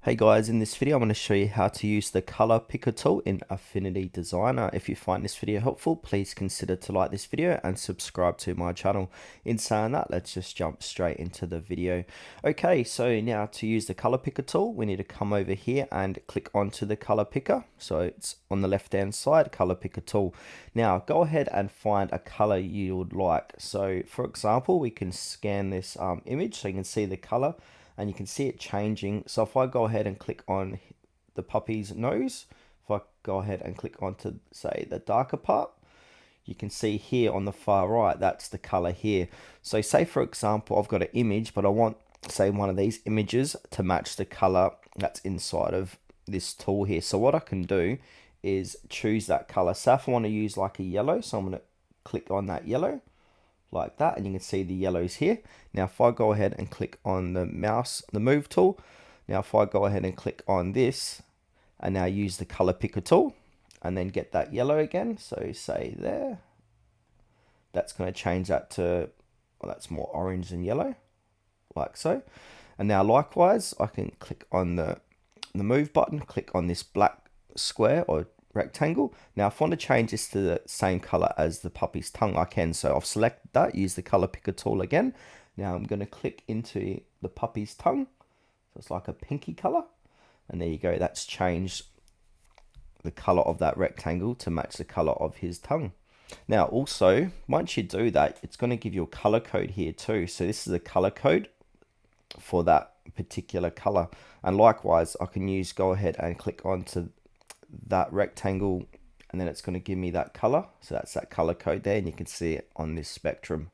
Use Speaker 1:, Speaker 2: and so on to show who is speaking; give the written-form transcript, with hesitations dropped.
Speaker 1: Hey guys, in this video I'm going to show you how to use the color picker tool in Affinity Designer. If you find this video helpful, please consider to like this video and subscribe to my channel. In saying that, let's just jump straight into the video. Okay, so now to use the color picker tool, we need to come over here and click onto the color picker. So it's on the left hand side, color picker tool. Now go ahead and find a color you would like. So for example, we can scan this image so you can see the color. And you can see it changing. So if I go ahead and click on the puppy's nose, if I go ahead and click onto, say, the darker part, you can see here on the far right, that's the color here. So say, for example, I've got an image, but I want, say, one of these images to match the color that's inside of this tool here. So what I can do is choose that color. So if I want to use like a yellow, so I'm going to click on that yellow, like that, and you can see the yellows here. Now if I go ahead and click on the mouse, the move tool, now if I go ahead and click on this and now use the color picker tool and then get that yellow again, so say there, that's going to change that to, well, that's more orange than yellow, like so. And now likewise I can click on the move button, click on this black square or rectangle. Now if I want to change this to the same color as the puppy's tongue, I can. So I'll select that, use the color picker tool again. Now I'm going to click into the puppy's tongue, so it's like a pinky color, and there you go, that's changed the color of that rectangle to match the color of his tongue. Now also, once you do that, it's going to give you a color code here too. So this is a color code for that particular color, and likewise I can use, go ahead and click onto that rectangle, and then it's going to give me that color. So that's that color code there, and you can see it on this spectrum.